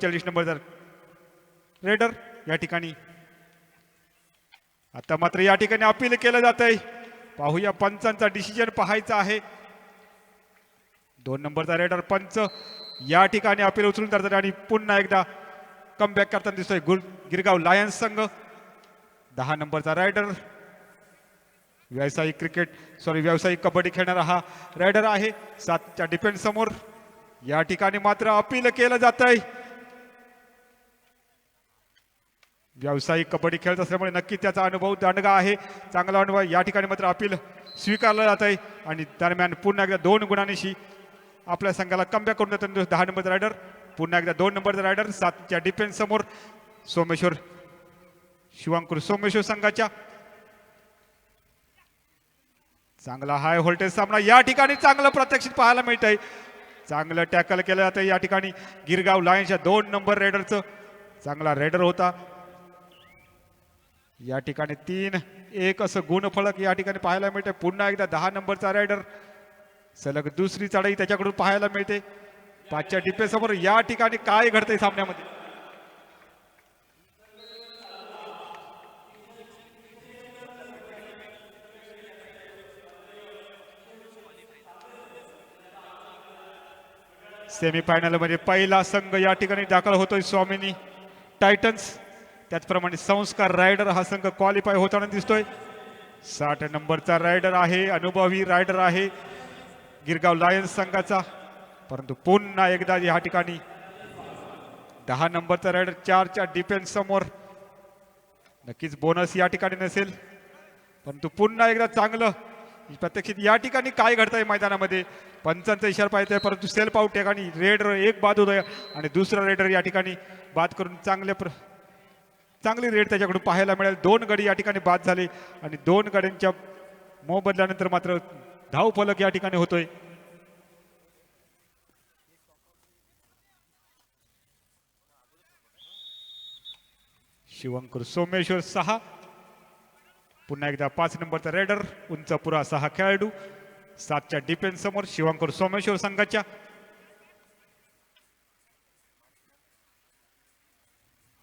40 नंबरचा रेडर या ठिकाणी आता मात्र या ठिकाणी अपील केलं जात आहे. पाहूया पंचांचा डिसिजन पाहायचा आहे. 2 नंबरचा रेडर पंच या ठिकाणी अपील उचलून धरतात आणि पुन्हा एकदा कमबॅक करताना दिसतोय गिरगाव लायन्स संघ. 10 नंबरचा रायडर व्यावसायिक कबड्डी खेळणारा हा रायडर आहे. 7च्या डिफेन्स समोर या ठिकाणी मात्र अपील केलं जात आहे. व्यावसायिक कबड्डी खेळत असल्यामुळे नक्की त्याचा अनुभव दांडगा आहे, चांगला अनुभव. या ठिकाणी मात्र अपील स्वीकारलं जात आहे आणि दरम्यान पुन्हा एकदा 2 गुणांशी आपल्या संघाला कमबॅक करून देतात 10 नंबरचा रायडर. पुन्हा एकदा 2 नंबरचा रायडर 7च्या डिफेन्स समोर शिवांकुर सोमेश्वर संघाच्या. चांगला हाय व्होल्टेज सामना या ठिकाणी चांगलं प्रत्यक्षित पाहायला मिळत आहे. चांगलं टॅकल केलं जातं या ठिकाणी गिरगाव लायन्सच्या 2 नंबर रेडरचं. चांगला रेडर होता. या ठिकाणी 3-1 असं गुणफलक या ठिकाणी पाहायला मिळते. पुन्हा एकदा 10 नंबरचा रायडर सलग दुसरी चढाई त्याच्याकडून पाहायला मिळते. 5च्या डिफेन्स समोर या ठिकाणी काय घडतंय सामन्यामध्ये. सेमीफायनल मध्ये पहिला संघ या ठिकाणी दाखल होतोय स्वामिनी टायटन्स. त्याचप्रमाणे संस्कार रायडर हा संघ क्वालिफाय होताना दिसतोय. 60 नंबरचा रायडर आहे, अनुभवी रायडर आहे गिरगाव लायन्स संघाचा. परंतु पुन्हा एकदा या ठिकाणी 10 नंबरचा रायडर 4च्या डिफेन्स समोर. नक्कीच बोनस या ठिकाणी नसेल, परंतु पुन्हा एकदा चांगलं प्रत्यक्षित या ठिकाणी काय घडतंय मैदानामध्ये. पंचांचा इशारा पाहिजे, परंतु सेल्फ आउट ठिकाणी रेडर एक बाद होतोय आणि दुसरा रेडर या ठिकाणी बाद करून चांगली रेड त्याच्याकडून पाहायला मिळेल. 2 गडी या ठिकाणी बाद झाले आणि 2 गड्यांच्या मोबदल्यानंतर मात्र धाव फलक या ठिकाणी होतोय. शिवंकर सोमेश्वर 6. पुन्हा एकदा 5 नंबरचा रेडर उंचापुरा 6 खेळाडू. 7च्या डिफेन्स समोर शिवंकर सोमेश्वर संघाच्या.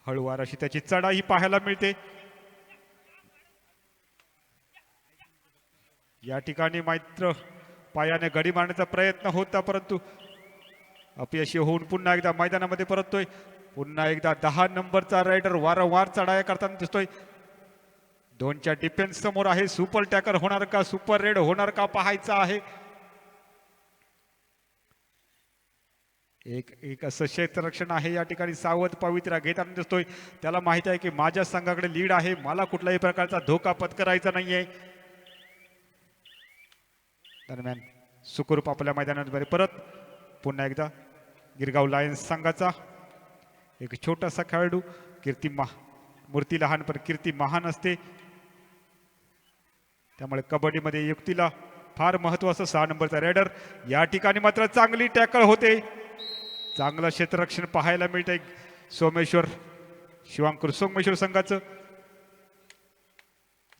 हळूवार अशी त्याची चढाई पाहायला मिळते. या ठिकाणी मात्र पायाने गडी मारण्याचा प्रयत्न होता, परंतु अपयशी होऊन पुन्हा एकदा मैदानामध्ये परततोय. पुन्हा एकदा 10 नंबरचा रायडर वारंवार चढाया करताना दिसतोय. 2च्या डिफेन्स समोर आहे. सुपर टॅकर होणार का, सुपर रेड होणार का पाहायचं आहे. एक असं क्षेत्ररक्षण आहे या ठिकाणी सावध पवित्रा घेताना दिसतोय. त्याला माहिती आहे की माझ्या संघाकडे लीड आहे, मला कुठल्याही प्रकारचा धोका पत्करायचा नाहीये. दरम्यान सुखरूप आपल्या मैदानात परत पुन्हा एकदा गिरगाव लायन्स संघाचा एक छोटासा खेळाडू. मूर्ती लहान पण कीर्ती महान असते, त्यामुळे कबड्डीमध्ये युक्तीला फार महत्वाचं. 6 नंबरचा रेडर या ठिकाणी मात्र चांगली टॅकल होते. चांगलं क्षेत्ररक्षण पाहायला मिळतंय शिवांकुर सोमेश्वर संघाचं.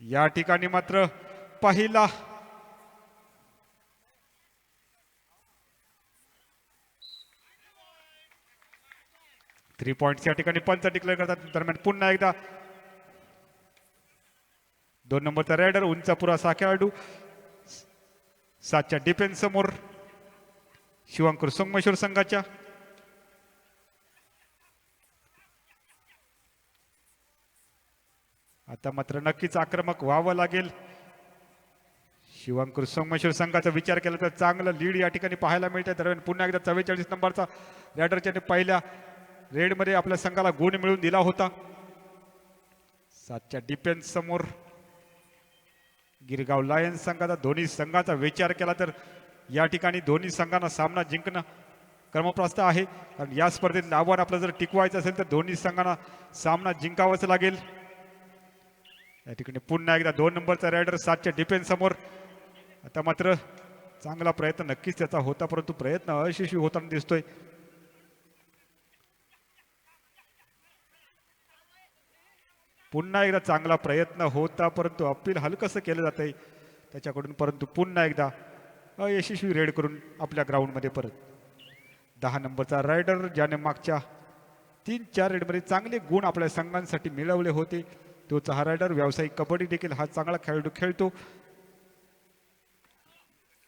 या ठिकाणी मात्र पहिला 3 पॉइंट्स या ठिकाणी पंच डिक्लेअर करतात. दरम्यान पुन्हा एकदा 2 नंबरचा रेडर उंचापुरा 6 खेळाडू. 7च्या डिफेन्स समोर शिवांकुर सोमेश्वर संघाच्या. आता मात्र नक्कीच आक्रमक व्हावं लागेल. शिवांकुर सोमेश्वर संघाचा विचार केला तर चांगलं लीड या ठिकाणी पाहायला मिळते. दरम्यान पुन्हा एकदा 44 नंबरचा रॅडरच्या पहिल्या रेडमध्ये आपल्या संघाला गुण मिळवून दिला होता. 7च्या डिफेन्स समोर गिरगाव लायन्स संघाचा. दोन्ही संघाचा विचार केला तर या ठिकाणी दोन्ही संघांना सामना जिंकणं क्रमप्राप्त आहे, कारण या स्पर्धेत आव्हान आपलं जर टिकवायचं असेल तर दोन्ही संघांना सामना जिंकावाच लागेल. या ठिकाणी पुन्हा एकदा 2 नंबरचा रायडर 7च्या डिफेन्स समोर. आता मात्र चांगला प्रयत्न नक्कीच त्याचा होता, परंतु प्रयत्न अयशस्वी होताना दिसतोय. पुन्हा एकदा चांगला प्रयत्न होता, परंतु अपील हलकसं केलं जात आहे त्याच्याकडून. परंतु पुन्हा एकदा अयशस्वी रेड करून आपल्या ग्राउंडमध्ये परत. 10 नंबरचा रायडर ज्याने मागच्या 3-4 रेडमध्ये चांगले गुण आपल्या संघांसाठी मिळवले होते. तोच हा रायडर व्यावसायिक कबड्डी देखील हा चांगला खेळाडू खेळतो.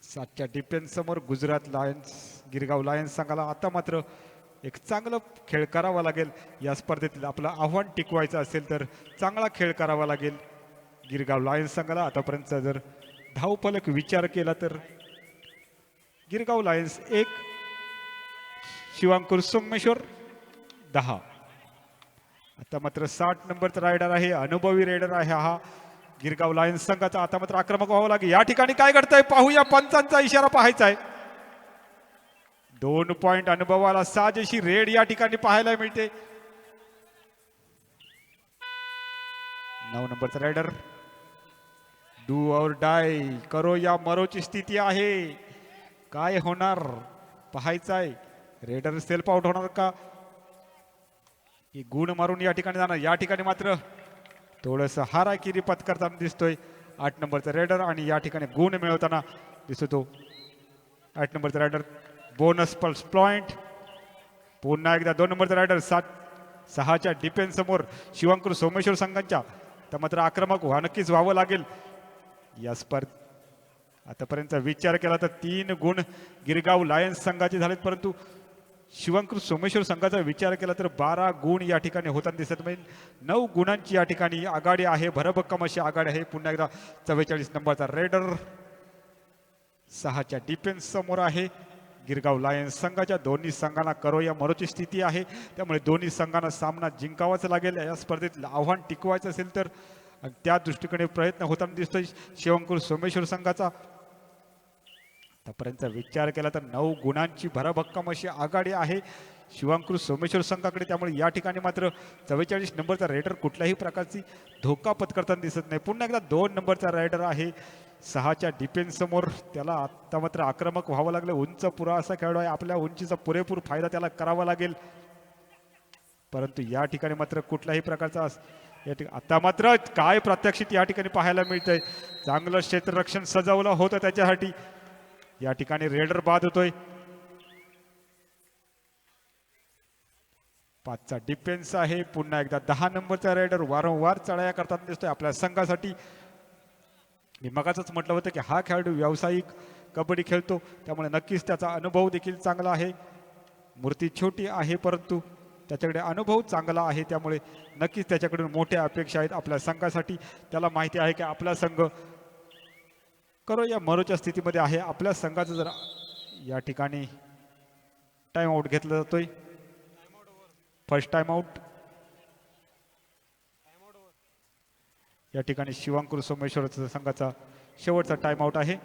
7च्या डिफेन्स समोर गुजरात लायन्स गिरगाव लायन्स संघाला आता मात्र एक चांगला खेळ करावा लागेल. या स्पर्धेतील आपलं आव्हान टिकवायचं असेल तर चांगला खेळ करावा लागेल गिरगाव लायन्स संघाला. आतापर्यंत जर धावफलक विचार केला तर गिरगाव लायन्स 1, शिवांकुर सोमेश्वर 10. आता मात्र 60 नंबरचा रायडर आहे, अनुभवी रायडर आहे हा गिरगाव लायन्स संघाचा. आता मात्र आक्रमक व्हावं लागेल. या ठिकाणी काय घडतंय पाहूया, पंचांचा इशारा पाहायचा आहे. 2 पॉइंट अनुभवाला साजेशी रेड या ठिकाणी पाहायला मिळते. 9 नंबरचा रायडर डू और डाय, करो या मरोची स्थिती आहे. काय होणार पाहायचं आहे. रेडर सेल्फ आउट होणार का, ही गुण मारून या ठिकाणी जाणार. या ठिकाणी मात्र थोडंसं हाराकिरी पत्करताना दिसतोय 8 नंबरचा रेडर आणि या ठिकाणी गुण मिळवताना दिसतो 8 नंबरचा रायडर. बोनस पल्स पॉइंट पुन्हा एकदा 2 नंबरचा रायडर. 6च्या डिफेन्स समोर शिवांकुर सोमेश्वर संघांच्या तर मात्र आक्रमक नक्कीच व्हावं लागेल या स्पर्धेत. आतापर्यंत विचार केला तर 3 गुण गिरगाव लायन्स संघाचे झालेत, परंतु शिवांकुर सोमेश्वर संघाचा विचार केला तर 12 गुण या ठिकाणी होताना दिसत. म्हणजे 9 गुणांची या ठिकाणी आघाडी आहे, भरभक्कम अशी आघाडी आहे. पुन्हा एकदा 44 नंबरचा रेडर 6च्या डिफेन्स समोर आहे गिरगाव लायन्स संघाच्या. दोन्ही संघांना करो या मरोची स्थिती आहे, त्यामुळे दोन्ही संघांना सामना जिंकावाच लागेल या स्पर्धेत आव्हान टिकवायचं असेल तर. आणि त्या दृष्टीकडे प्रयत्न होताना दिसतोय शिवांकुर सोमेश्वर संघाचा. आतापर्यंत विचार केला तर 9 गुणांची भरभक्कम अशी आघाडी आहे शिवांकुर सोमेश्वर संघाकडे. त्यामुळे या ठिकाणी मात्र 44 नंबरचा रायडर कुठल्याही प्रकारची धोका पत्करताना दिसत नाही. पुन्हा एकदा 2 नंबरचा रायडर आहे 6च्या डिफेन्स समोर. त्याला आता मात्र आक्रमक व्हावं लागलं. उंच पुरा असा खेळाडू आहे, आपल्या उंचीचा पुरेपूर फायदा त्याला करावा लागेल, परंतु या ठिकाणी मात्र कुठल्याही प्रकारचा आता मात्र काय प्रात्यक्षिक या ठिकाणी पाहायला मिळतंय. चांगलं क्षेत्ररक्षण सजवलं होतं त्याच्यासाठी. या ठिकाणी रेडर बाद होतोय. 5चा डिफेन्स आहे. पुन्हा एकदा 10 नंबरचा रायडर वारंवार चढाया करताना दिसतोय आपल्या संघासाठी. मी मगाचच म्हटलं होतं की हा खेळाडू व्यावसायिक कबड्डी खेळतो, त्यामुळे नक्कीच त्याचा अनुभव देखील चांगला आहे. मूर्ती छोटी आहे परंतु त्याच्याकडे अनुभव चांगला आहे, त्यामुळे नक्कीच त्याच्याकडून मोठ्या अपेक्षा आहेत आपल्या संघासाठी. त्याला माहिती आहे की आपला संघ करो या मरोच्या स्थितीमध्ये आहे. आपल्या संघाचं जर या ठिकाणी टाइम आउट घेतला जातोय, फर्स्ट टाइम आउट या ठिकाणी शिवांकुर सोमेश्वर संघाचा शेवटचा टाइम आउट आहे.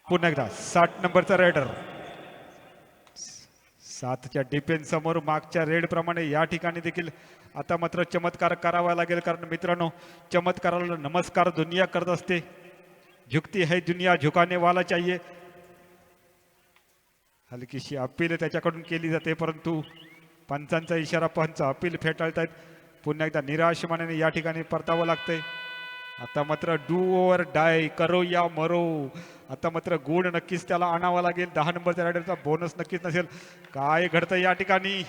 पुन्हा एकदा 60 नंबरचा रायडर 7च्या डिफेन्स समोर मागच्या रेड प्रमाणे या ठिकाणी देखील आता मात्र चमत्कार करावा लागेल. कारण मित्रांनो, चमत्काराला नमस्कार दुनिया करत असते. झुकती है दुनिया, झुकाने वाला चाहिए. हलकीशी अपील त्याच्याकडून केली जाते, परंतु पंचांचा इशारा पंच अपील फेटाळतायत. पुन्हा एकदा निराश मनाने या ठिकाणी परतावं लागतंय. आता मात्र डू ओवर डाय, करो या मरो. आता मात्र गुण नक्कीच त्याला आणावा लागेल. 10 नंबरच्या रायडरचा बोनस नक्कीच नसेल. काय घडतं या ठिकाणी,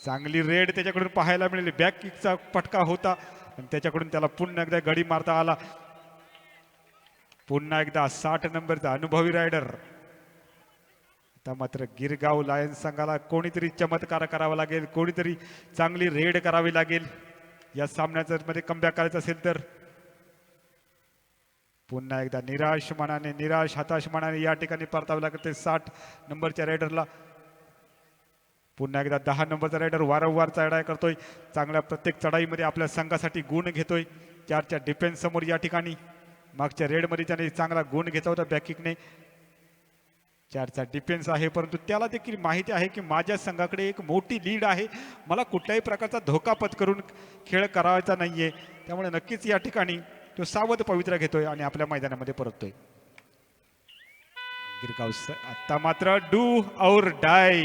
चांगली रेड त्याच्याकडून पाहायला मिळाली. बॅक किकचा फटका होता आणि त्याच्याकडून त्याला पुन्हा एकदा गडी मारता आला. पुन्हा एकदा 60 नंबरचा अनुभवी रायडर. आता मात्र गिरगाव लायन्स संघाला कोणीतरी चमत्कार करावा लागेल, कोणीतरी चांगली रेड करावी लागेल या सामन्याच्या मध्ये कमबॅक करायचं असेल तर. पुन्हा एकदा निराश हताश मनाने या ठिकाणी परतावे लागते 60 नंबरच्या रायडरला. पुन्हा एकदा 10 नंबरचा रायडर वारंवार चढाई करतोय. चांगल्या प्रत्येक चढाईमध्ये आपल्या संघासाठी गुण घेतोय. 4च्या डिफेन्स समोर या ठिकाणी मागच्या रेडमध्ये त्याने चांगला गुण घेतला होता बॅकिकने. 4चा डिफेन्स आहे, परंतु त्याला देखील माहिती आहे की माझ्या संघाकडे एक मोठी लीड आहे, मला कुठल्याही प्रकारचा धोका पत्करून खेळ करायचा नाहीये. त्यामुळे नक्कीच या ठिकाणी तो सावध पवित्रा घेतोय आणि आपल्या मैदानामध्ये परततोय. गिरगाव आता मात्र डू और डाय.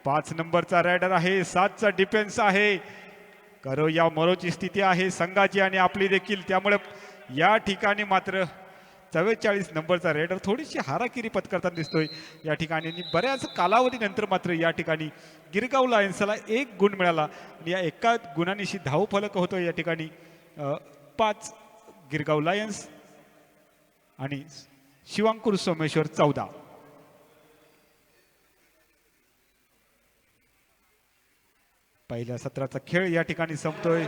5 नंबरचा रायडर आहे, 7चा डिफेन्स आहे. करो या मरोची स्थिती आहे संघाची आणि आपली देखील, त्यामुळे या ठिकाणी मात्र 44 नंबरचा रेडर थोडीशी हाराकिरी पत्करताना दिसतोय या ठिकाणी. आणि बऱ्याच कालावधीनंतर मात्र या ठिकाणी गिरगाव लायन्सला 1 गुण मिळाला आणि या एका गुणांनीशी धावफलक होतोय या ठिकाणी 5 गिरगाव लायन्स आणि शिवांकुर सोमेश्वर 14. पहिल्या सत्राचा खेळ या ठिकाणी संपतोय.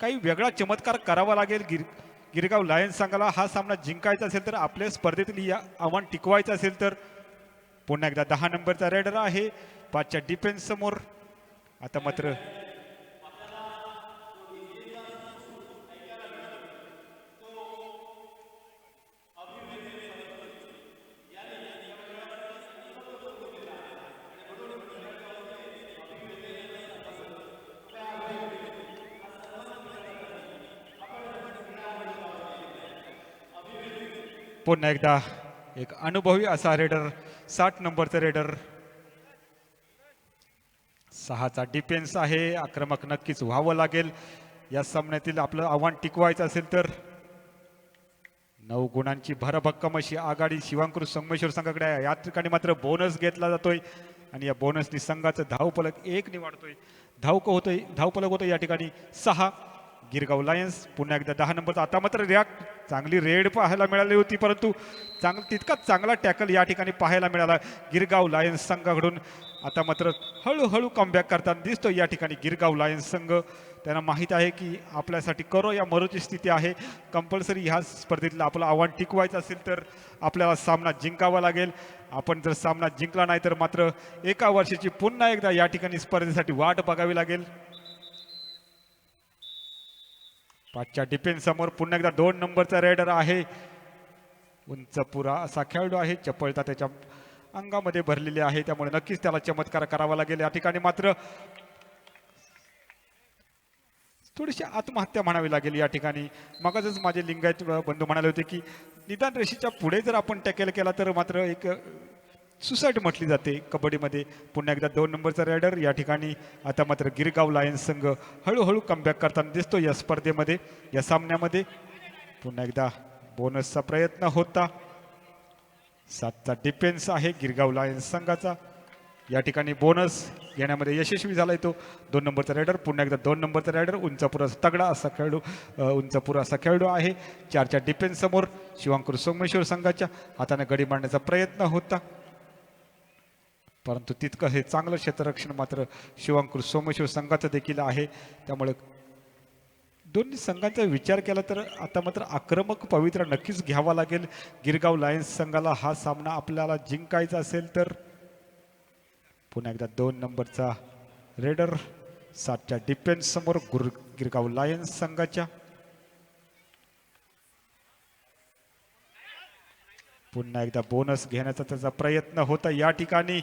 काही वेगळा चमत्कार करावा लागेल गिरगाव लायन्स संघाला. हा सामना जिंकायचा असेल तर आपल्या स्पर्धेतील या आव्हान टिकवायचं असेल तर पुन्हा एकदा 10 नंबरचा रेडर आहे 5च्या डिफेन्स समोर. आता मात्र पुन्हा एकदा एक अनुभवी असा रेडर 60 नंबरचा रेडर. 6चा डिफेन्स आहे. आक्रमक नक्कीच व्हावं लागेल या सामन्यातील आपलं आव्हान टिकवायचं असेल तर. 9 गुणांची भरभक्कम अशी आघाडी शिवांकुर संगमेश्वर संघाकडे आहे. या ठिकाणी मात्र बोनस घेतला जातोय आणि या बोनसनी संघाचं धावफलक 1 ने वाढतोय. धावफलक होतोय या ठिकाणी 6 गिरगाव लायन्स. पुन्हा एकदा 10 नंबरचा. आता मात्र चांगली रेड पाहायला मिळाली होती परंतु तितकाच चांगला टॅकल या ठिकाणी पाहायला मिळाला गिरगाव लायन्स संघाकडून. आता मात्र हळूहळू कमबॅक करताना दिसतो या ठिकाणी गिरगाव लायन्स संघ. त्यांना माहीत आहे की आपल्यासाठी करो या मरोची स्थिती आहे. कंपल्सरी ह्या स्पर्धेतलं आपलं आव्हान टिकवायचं असेल तर आपल्याला सामना जिंकावा लागेल. आपण जर सामना जिंकला नाही तर मात्र एका वर्षाची पुन्हा एकदा या ठिकाणी स्पर्धेसाठी वाट बघावी लागेल. 5च्या डिफेन्स समोर पुन्हा एकदा 2 नंबरचा रेडर आहे. उंच पुरा असा खेळाडू आहे. चपळता त्याच्या अंगामध्ये भरलेली आहे त्यामुळे नक्कीच त्याला चमत्कार करावा लागेल. या ठिकाणी मात्र थोडीशी आत्महत्या म्हणावी लागेल या ठिकाणी. मगच माझे लिंगायत बंधू म्हणाले होते की निदान रेषेच्या पुढे जर आपण टॅकल केला तर मात्र एक सुसाईड म्हटली जाते कबड्डीमध्ये. पुन्हा एकदा 2 नंबरचा रायडर या ठिकाणी. आता मात्र गिरगाव लायन्स संघ हळूहळू कमबॅक करताना दिसतो या स्पर्धेमध्ये या सामन्यामध्ये. पुन्हा एकदा बोनसचा प्रयत्न होता. 7चा डिफेन्स आहे गिरगाव लायन्स संघाचा. या ठिकाणी बोनस घेण्यामध्ये यशस्वी झालाय तो 2 नंबरचा रायडर. पुन्हा एकदा 2 नंबरचा रायडर उंचापुरा तगडा असा खेळाडू उंचापुरा असा खेळाडू आहे. 4च्या डिफेन्स समोर शिवांकुर सोमेश्वर संघाच्या हाताने गडी मारण्याचा प्रयत्न होता परंतु तितकं हे चांगलं क्षेत्ररक्षण मात्र शिवांकुर सोमेश्वर संघाचं देखील आहे त्यामुळे दोन्ही संघांचा विचार केला तर आता मात्र आक्रमक पवित्रा नक्कीच घ्यावा लागेल. गिरगाव लायन्स संघाला हा सामना आपल्याला जिंकायचा असेल तर पुन्हा एकदा 2 नंबरचा रेडर 7च्या डिफेन्स समोर गिरगाव लायन्स संघाच्या. पुन्हा एकदा बोनस घेण्याचा त्याचा प्रयत्न होता या ठिकाणी.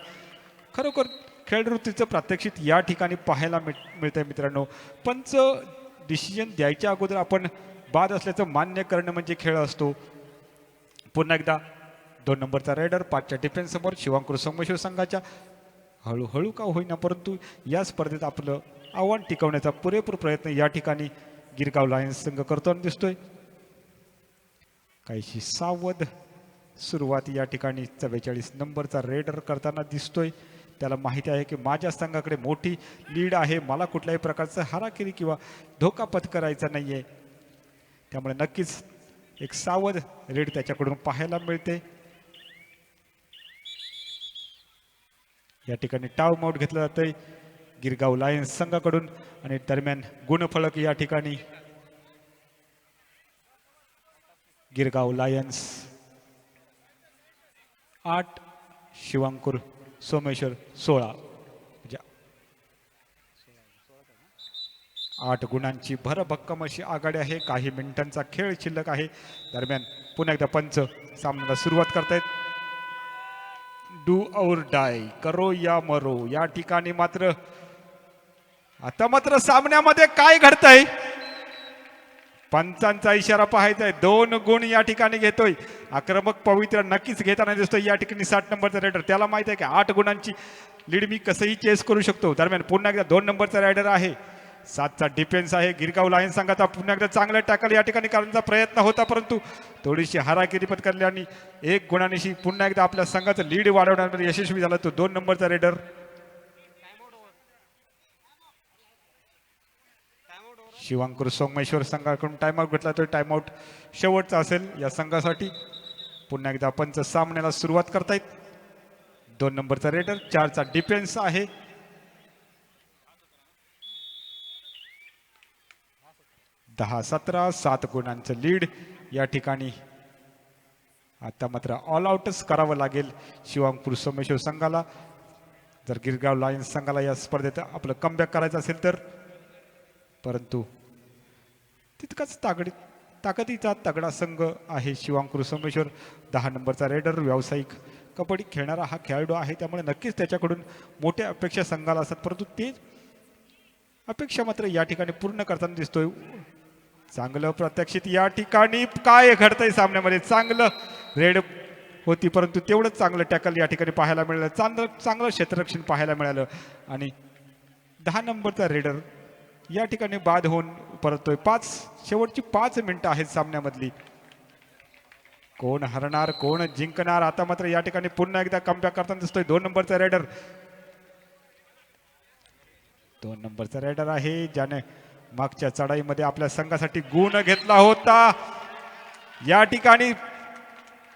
खरोखर खेळवृत्तीचं प्रात्यक्षिक या ठिकाणी पाहायला मिळतंय मित्रांनो. पंच डिसिजन द्यायच्या अगोदर आपण बाद असल्याचं मान्य करणं म्हणजे खेळ असतो. पुन्हा एकदा 2 नंबरचा रेडर 5च्या डिफेन्स समोर शिवांकुर सोमेश्वर संघाच्या. हळूहळू का होईना परंतु या स्पर्धेत आपलं आव्हान टिकवण्याचा पुरेपूर प्रयत्न या ठिकाणी गिरगाव लायन्स संघ करताना दिसतोय. काहीशी सावध सुरुवात या ठिकाणी 44 नंबरचा रेडर करताना दिसतोय. त्याला माहिती आहे की माझ्या संघाकडे मोठी लीड आहे, मला कुठल्याही प्रकारचं हाराकिरी किंवा धोका पत्करायचा नाही आहे. त्यामुळे नक्कीच एक सावध रेड त्याच्याकडून पाहायला मिळते. या ठिकाणी टाव माउट घेतलं जातंय गिरगाव लायन्स संघाकडून आणि दरम्यान गुणफलक या ठिकाणी गिरगाव लायन्स 8 शिवांकुर सोमेश्वर 16 म्हणजे 8 गुणांची भरभक्कम अशी आघाडी आहे. काही मिनिटांचा खेळ शिल्लक आहे. दरम्यान पुन्हा एकदा पंच सामन्याला सुरुवात करतायत. डू और डाय, करो या मरो. या ठिकाणी मात्र आता मात्र सामन्यामध्ये काय घडतंय पंचांचा इशारा पाहायचा आहे. 2 गुण या ठिकाणी घेतोय आक्रमक पवित्र नक्कीच घेताना दिसतोय या ठिकाणी 60 नंबरचा रायडर. त्याला माहित आहे की 8 गुणांची लीड मी कसंही चेस करू शकतो. दरम्यान पुन्हा एकदा 2 नंबरचा रायडर आहे 7चा डिफेन्स आहे गिरगाव लायन्स संघाचा. पुन्हा एकदा चांगला टॅकल या ठिकाणी करण्याचा प्रयत्न होता परंतु थोडीशी हाराकिरी पत्करली आणि 1 गुणांशी पुन्हा एकदा आपल्या संघाचं लीड वाढवण्यामध्ये यशस्वी झाला तो 2 नंबरचा रेडर. शिवांकुर सोमेश्वर संघाकडून टाइमआउट घेतला तो टाइमआउट शेवटचा असेल या संघासाठी. पुन्हा एकदा पंच सामन्याला सुरुवात करतायत. 2 नंबरचा रेडर 4चा डिफेन्स आहे. दहा 17 7 गुणांचं लीड या ठिकाणी. आता मात्र ऑल आउटच करावं लागेल शिवांकुर सोमेश्वर संघाला जर गिरगाव लायन्स संघाला या स्पर्धेत आपलं कमबॅक करायचं असेल तर. परंतु तितकाच ताकदीचा तगडा संघ आहे शिवांकुर सोमेश्वर. 10 नंबरचा रेडर व्यावसायिक कबड्डी खेळणारा हा खेळाडू आहे त्यामुळे नक्कीच त्याच्याकडून मोठ्या अपेक्षा संघाला असतात परंतु ते अपेक्षा मात्र या ठिकाणी पूर्ण करताना दिसतोय. चांगलं प्रत्यक्षित या ठिकाणी काय घडतंय सामन्यामध्ये. चांगलं रेड होती परंतु तेवढंच चांगलं टॅकल या ठिकाणी पाहायला मिळालं. चांगलं क्षेत्ररक्षण पाहायला मिळालं आणि 10 नंबरचा रेडर या ठिकाणी बाद होऊन परततोय. शेवटची 5 मिनिटं आहेत सामन्यामधली. कोण हरणार कोण जिंकणार आता मात्र या ठिकाणी पुन्हा एकदा कमबॅक करताना दिसतोय 2 नंबरचा रेडर. 2 नंबरचा रेडर आहे ज्याने मागच्या चढाईमध्ये आपल्या संघासाठी गुण घेतला होता. या ठिकाणी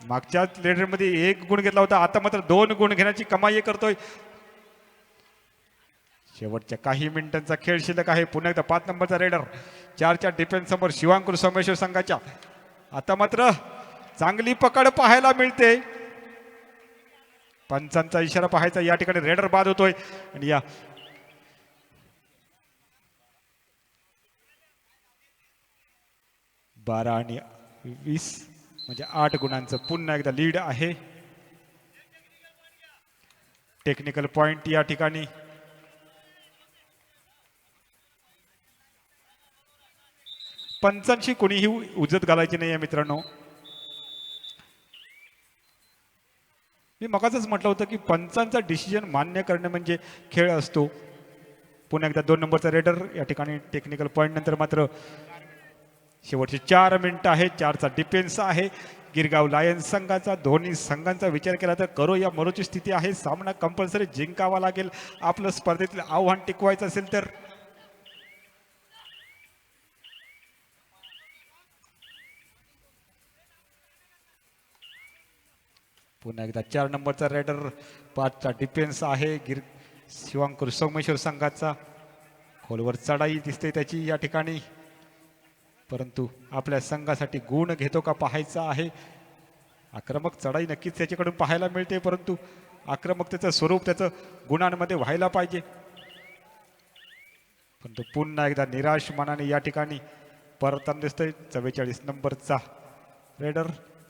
मागच्या रेडरमध्ये 1 गुण घेतला होता आता मात्र 2 गुण घेण्याची कमाई करतोय. शेवटच्या काही मिनिटांचा खेळ शिल्लक आहे. पुन्हा एकदा 5 नंबरचा रेडर 4च्या डिफेन्स समोर शिवांकुर सोमेश्वर संघाच्या. आता मात्र चांगली पकड पाहायला मिळते. पंचांचा इशारा पाहायचा या ठिकाणी रेडर बाद होतोय आणि या 12 आणि 20 म्हणजे 8 गुणांचं पुन्हा एकदा लीड आहे. टेक्निकल पॉइंट या ठिकाणी पंचांशी कोणीही उजत घालायची नाही आहे मित्रांनो. मी मगाचच म्हटलं होतं की पंचांचा डिसिजन मान्य करणे म्हणजे खेळ असतो. पुन्हा एकदा 2 नंबरचा रेडर या ठिकाणी टेक्निकल पॉइंट नंतर मात्र शेवटचे 4 मिनिटं आहेत. 4चा डिफेन्स आहे गिरगाव लायन्स संघाचा. दोन्ही संघांचा विचार केला तर करो या मरोची स्थिती आहे. सामना कंपल्सरी जिंकावा लागेल आपलं स्पर्धेतील आव्हान टिकवायचं असेल तर. पुन्हा एकदा 4 नंबरचा रेडर 5चा डिफेन्स आहे शिवांकुर सोमेश्वर संघाचा. खोलवर चढाई दिसते त्याची या ठिकाणी. परंतु आपल्या संघासाठी गुण घेतो का पाहायचा आहे. आक्रमक चढाई नक्कीच त्याच्याकडून पाहायला मिळते, परंतु आक्रमकतेचं स्वरूप त्याचं गुणांमध्ये व्हायला पाहिजे. परंतु पुन्हा एकदा निराश मनाने या ठिकाणी परतताना दिसतोय 44 नंबरचा रेडर.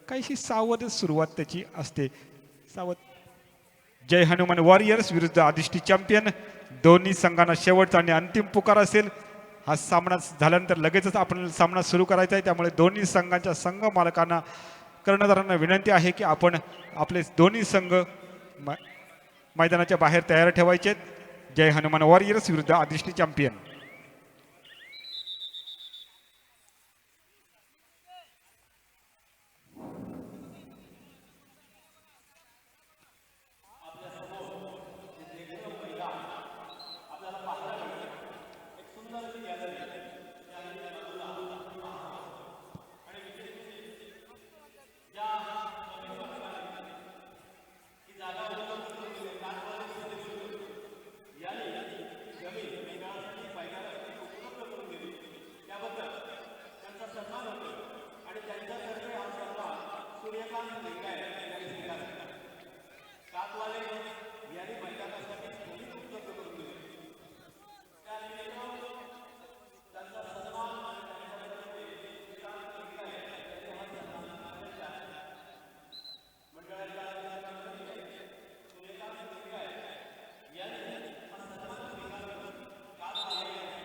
काहीशी सावध सुरुवात त्याची असते. सावध. जय हनुमान वॉरियर्स विरुद्ध आदिष्टी चॅम्पियन. दोन्ही संघांना शेवटचा आणि अंतिम पुकार असेल. हा सामना झाल्यानंतर लगेचच आपण सामना सुरू करायचा आहे, त्यामुळे दोन्ही संघांच्या संघ मालकांना कर्णधारांना विनंती आहे की आपण आपले दोन्ही संघ मैदानाच्या बाहेर तयार ठेवायचे. जय हनुमान वॉरियर्स विरुद्ध आदिष्टी चॅम्पियन.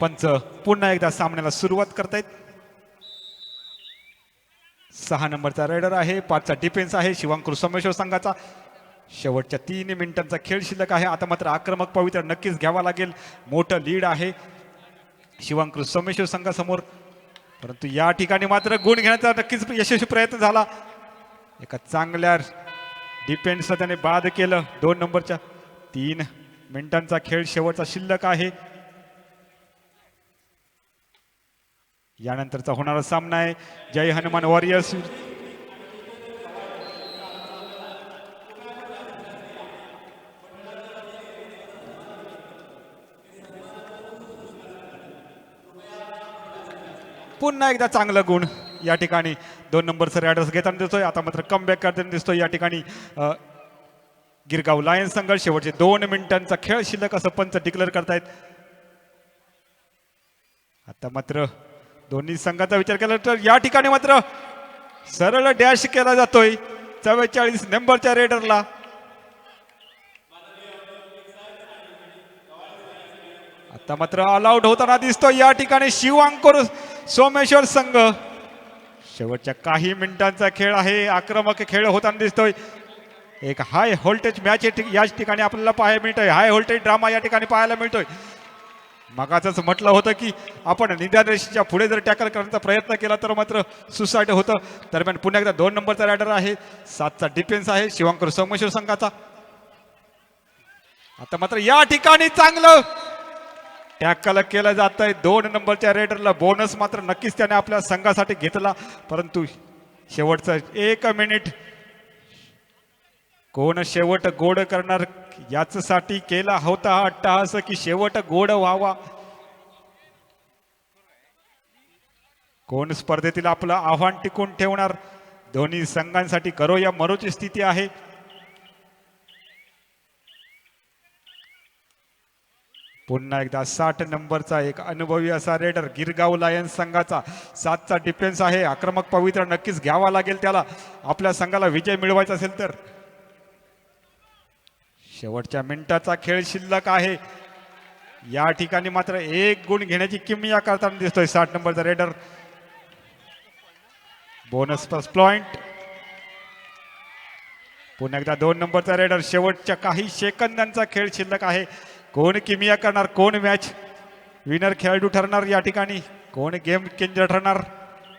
पंच पुन्हा एकदा सामन्याला सुरुवात करतायत. 6 नंबरचा रेडर आहे, 5चा डिफेन्स आहे शिवांकुर सोमेश्वर संघाचा. शेवटच्या 3 मिनिटांचा खेळ शिल्लक आहे. आता मात्र आक्रमक पवित्र नक्कीच घ्यावा लागेल. मोठं लीड आहे शिवांकुर सोमेश्वर संघासमोर, परंतु या ठिकाणी मात्र गुण घेण्याचा नक्कीच यशस्वी प्रयत्न झाला. एका चांगल्या डिफेन्सला त्याने बाद केलं. 2 नंबरच्या 3 मिनिटांचा खेळ शेवटचा शिल्लक आहे. यानंतरचा होणारा सामना आहे जय हनुमान वॉरियर्स पुन्हा एकदा चांगलं गुण या ठिकाणी 2 नंबरचा रॅडर्स घेताना दिसतोय. आता मात्र कमबॅक करताना दिसतोय या ठिकाणी गिरगाव लायन्स संघ. शेवटचे 2 मिनिटांचा खेळ शिल्लक असं पंच डिक्लेअर करतायत. आता मात्र दोन्ही संघाचा विचार केला तर या ठिकाणी मात्र सरळ डॅश केला जातोय 44 नंबरच्या रेडरला. आता मात्र ऑल आउट होताना दिसतोय या ठिकाणी शिवांकुर सोमेश्वर संघ. शेवटच्या काही मिनिटांचा खेळ आहे. आक्रमक खेळ होताना दिसतोय. एक हाय व्होल्टेज मॅच याच ठिकाणी आपल्याला पाहायला मिळतोय. हाय व्होल्टेज ड्रामा या ठिकाणी पाहायला मिळतोय. मगाच म्हटलं होतं की आपण निदान रेषेच्या पुढे जर टॅकल करण्याचा प्रयत्न केला तर मात्र सुसाईड होतं. दरम्यान पुन्हा एकदा 2 नंबरचा रॅडर आहे, 7चा डिफेन्स आहे शिवांकुर सोमेश्वर संघाचा. आता मात्र या ठिकाणी चांगलं टॅकल केलं जात आहे. 2 नंबरच्या रेडरला बोनस मात्र नक्कीच त्याने आपल्या संघासाठी घेतला, परंतु शेवटचं 1 मिनिट कोण शेवट गोड करणार यासाठी केला होता हा अट्टहास की शेवट गोड व्हावा. कोण स्पर्धेतील आपलं आव्हान टिकून ठेवणार. दोन्ही संघांसाठी करो या मरोची स्थिती आहे. पुन्हा एकदा 60 नंबरचा एक अनुभवी असा रेडर गिरगाव लायन्स संघाचा. 7चा डिफेन्स आहे. आक्रमक पवित्र नक्कीच घ्यावा लागेल त्याला आपल्या संघाला विजय मिळवायचा असेल तर. शेवटच्या मिनिटाचा खेळ शिल्लक आहे. या ठिकाणी मात्र 1 गुण घेण्याची किमया करताना दिसतोय 60 नंबरचा रेडर. Bonus plus point. पुन्हा एकदा 2 नंबरचा रेडर. शेवटच्या काही सेकंदांचा खेळ शिल्लक आहे. कोण किमया करणार, कोण मॅच विनर खेळाडू ठरणार, या ठिकाणी कोण गेम चेंजर ठरणार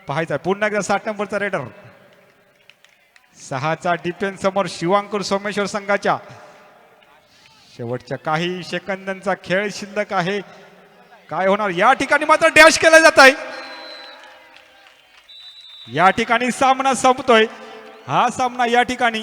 पाहायचा. पुन्हा एकदा 60 नंबरचा रेडर. 6चा डिफेन्स समोर शिवांकुर सोमेश्वर संघाच्या. शेवटच्या काही सेकंदांचा खेळ शिल्लक आहे. काय होणार या ठिकाणी मात्र डॅश केला जात आहे. या ठिकाणी सामना संपतोय. हा सामना या ठिकाणी